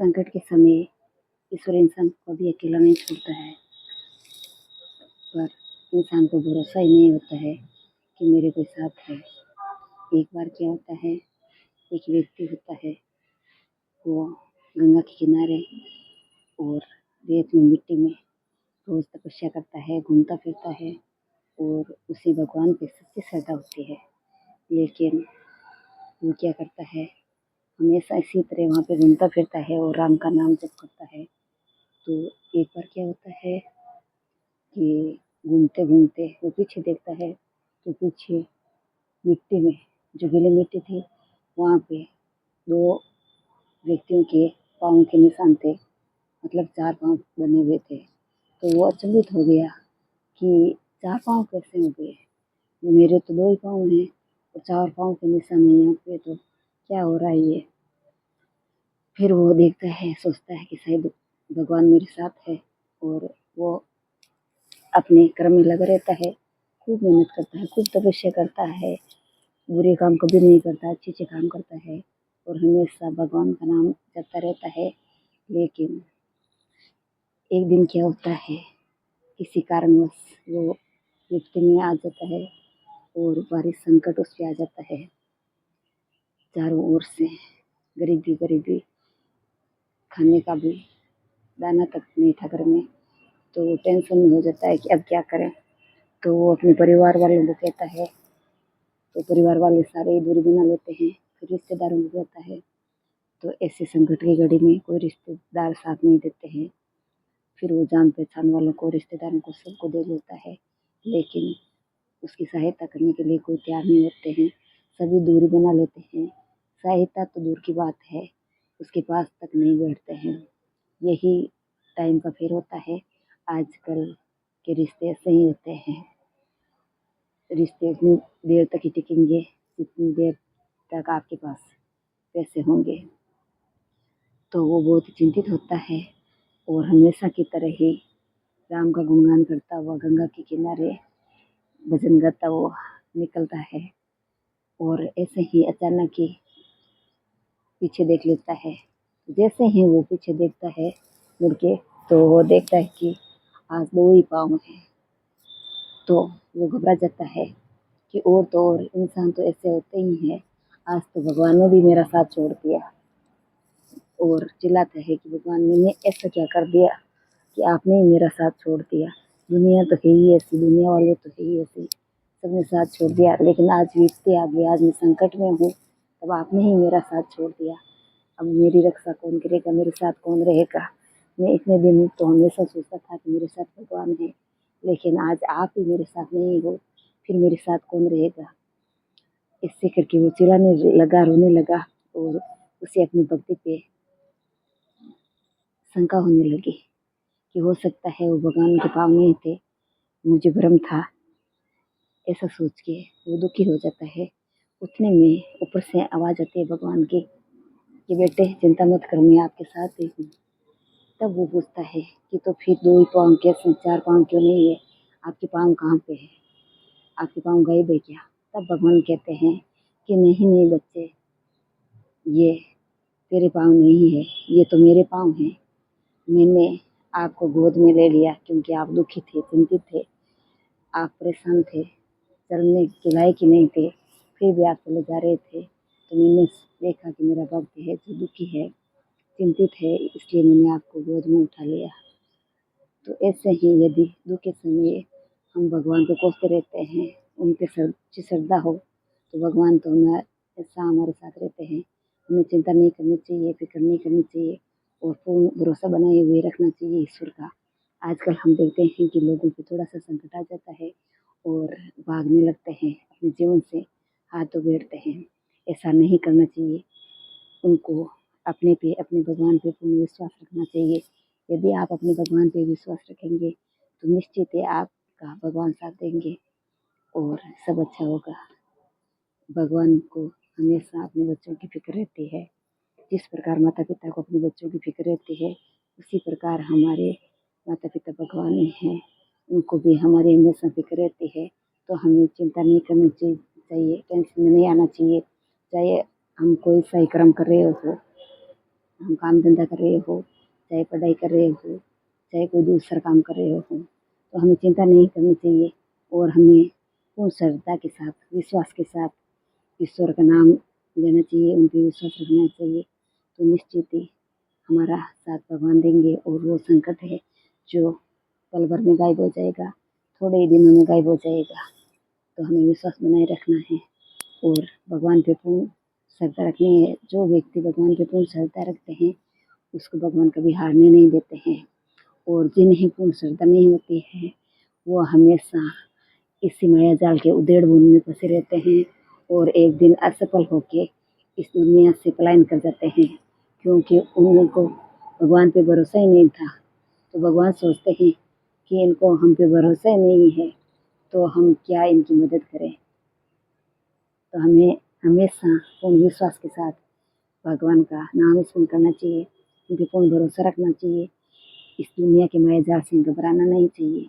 संकट के समय ईश्वर इंसान को कभी अकेला नहीं छोड़ता है, पर इंसान को भरोसा ही नहीं होता है कि मेरे कोई साथ है। एक बार क्या होता है, एक व्यक्ति होता है, वो गंगा के किनारे और रेत में मिट्टी में रोज तपस्या करता है, घूमता फिरता है और उसे भगवान पे सच्ची श्रद्धा होती है। लेकिन वो क्या करता है, हमेशा इसी तरह वहाँ पे घूमता फिरता है और राम का नाम जप करता है। तो एक बार क्या होता है कि घूमते घूमते वो पीछे देखता है तो पीछे मिट्टी में, जो गीली मिट्टी थी, वहाँ पे 2 व्यक्तियों के पाँव के निशान थे, मतलब 4 पाँव बने हुए थे। तो वो अचंभित हो गया कि 4 पाँव कैसे हो गए? मेरे तो 2 ही पाँव हैं और 4 पाँव के निशान हैं यहाँ पे, तो क्या हो रहा है ये? फिर वो देखता है, सोचता है कि शायद भगवान मेरे साथ है और वो अपने कर्म में लगा रहता है, खूब मेहनत करता है, खूब तपस्या करता है, बुरे काम कभी नहीं करता, अच्छे काम करता है और हमेशा भगवान का नाम जपता रहता है। लेकिन एक दिन क्या होता है, किसी कारणवश वो विपत्ति में आ जाता है और भारी संकट उस पे आ जाता है। चारों ओर से गरीबी गरीबी, खाने का भी दाना तक नहीं था घर में। तो वो टेंशन में हो जाता है कि अब क्या करें। तो वो अपने परिवार वालों को कहता है, तो परिवार वाले सारे ही दूरी बना लेते हैं। फिर रिश्तेदारों को कहता है, तो ऐसे संकट की घड़ी में कोई रिश्तेदार साथ नहीं देते हैं। फिर वो जान पहचान वालों को, रिश्तेदारों को, सबको दे लेता है, लेकिन उसकी सहायता करने के लिए कोई तैयार नहीं होते हैं। सभी दूरी बना लेते हैं, सहायता तो दूर की बात है, उसके पास तक नहीं बैठते हैं। यही टाइम का फेर होता है। आजकल के रिश्ते ऐसे ही होते हैं। रिश्ते उतनी देर तक ही टिकेंगे जितनी देर तक आपके पास पैसे होंगे। तो वो बहुत चिंतित होता है और हमेशा की तरह ही राम का गुणगान करता हुआ गंगा के किनारे भजन गाता हुआ निकलता है। और ऐसे ही अचानक ही पीछे देख लेता है। जैसे ही वो पीछे देखता है मुड़ के, तो वो देखता है कि आज 2 ही पाँव हैं। तो वो घबरा जाता है कि और इंसान तो ऐसे होते ही हैं, आज तो भगवान ने भी मेरा साथ छोड़ दिया। और चिल्लाता है कि भगवान, मैंने ऐसा क्या कर दिया कि आपने ही मेरा साथ छोड़ दिया? दुनिया तो है ही ऐसी, दुनिया वाले तो है ही ऐसी, सबने साथ छोड़ दिया, लेकिन आज विपत्ति आ गई, आज मैं संकट में हूँ, तब आपने ही मेरा साथ छोड़ दिया। अब मेरी रक्षा कौन करेगा, मेरे साथ कौन रहेगा? मैं इतने दिन तो हमेशा सोचता था कि मेरे साथ भगवान है, लेकिन आज आप ही मेरे साथ नहीं हो, फिर मेरे साथ कौन रहेगा? इससे करके वो चिल्लाने लगा, रोने लगा और उसे अपनी भक्ति पे शंका होने लगी कि हो सकता है वो भगवान के पाँव नहीं थे, मुझे भ्रम था। ऐसा सोच के वो दुखी हो जाता है। उतने में ऊपर से आवाज़ आती है भगवान की कि बेटे चिंता मत करो, मैं आपके साथ ही हूँ। तब वो पूछता है कि तो फिर 2 ही पाँव कैसे, 4 पाँव क्यों नहीं है? आपके पाँव कहाँ पे है? आपके पाँव गायब है क्या? तब भगवान कहते हैं कि नहीं नहीं बच्चे, ये तेरे पाँव नहीं है, ये तो मेरे पाँव हैं। मैंने आपको गोद में ले लिया क्योंकि आप दुखी थे, चिंतित थे, आप परेशान थे, चलने के लायक ही नहीं थे, फिर भी आप चले जा रहे थे। तो मैंने देखा कि मेरा भक्त है जो दुखी है, चिंतित है, इसलिए मैंने आपको गोद में उठा लिया। तो ऐसे ही यदि दुख के समय हम भगवान को कोसते रहते हैं, उन पे सच्ची श्रद्धा हो, तो भगवान तो हमेशा हमारे साथ रहते हैं। हमें चिंता नहीं करनी चाहिए, फिक्र नहीं करनी चाहिए और पूर्ण भरोसा बनाए हुए रखना चाहिए ईश्वर का। आजकल हम देखते हैं कि लोगों पे थोड़ा सा संकट आ जाता है और भागने लगते हैं, अपने जीवन से हाथ धो बैठते हैं। ऐसा नहीं करना चाहिए। उनको अपने पे, अपने भगवान पे पूर्ण विश्वास रखना चाहिए। यदि आप अपने भगवान पे विश्वास रखेंगे तो निश्चित ही आपका भगवान साथ देंगे और सब अच्छा होगा। भगवान को हमेशा अपने बच्चों की फिक्र रहती है। जिस प्रकार माता पिता को अपने बच्चों की फिक्र रहती है, उसी प्रकार हमारे माता पिता भगवान ही हैं, उनको भी हमारी हमेशा फिक्र रहती है। तो हमें चिंता नहीं करनी चाहिए, टेंशन में नहीं आना चाहिए, चाहे हम कोई सही कर्म कर रहे हो। हम काम धंधा कर रहे हो, चाहे पढ़ाई कर रहे हो, चाहे कोई दूसरा काम कर रहे हो, तो हमें चिंता नहीं करनी चाहिए और हमें पूर्ण श्रद्धा के साथ, विश्वास के साथ ईश्वर का नाम लेना चाहिए, उन पे विश्वास रखना चाहिए। तो निश्चित ही हमारा साथ भगवान देंगे और वो संकट है जो पल भर में गायब हो जाएगा, थोड़े ही दिनों में गायब हो जाएगा। तो हमें विश्वास बनाए रखना है और भगवान पे पूर्ण श्रद्धा रखनी है। जो व्यक्ति भगवान पे पूर्ण श्रद्धा रखते हैं उसको भगवान कभी हारने नहीं देते हैं और जिन्हें पूर्ण श्रद्धा नहीं होती है वो हमेशा इसी माया जाल के उधेड़ बुन में फंसे रहते हैं और एक दिन असफल होके इस दुनिया से पलायन कर जाते हैं, क्योंकि उनको भगवान पे भरोसा ही नहीं था। तो भगवान सोचते हैं कि इनको हम पे भरोसा ही नहीं है तो हम क्या इनकी मदद करें। तो हमें हमेशा पूर्ण विश्वास के साथ भगवान का नाम स्मरण करना चाहिए, उन पे पूर्ण भरोसा रखना चाहिए, इस दुनिया के माया जाल से घबराना नहीं चाहिए।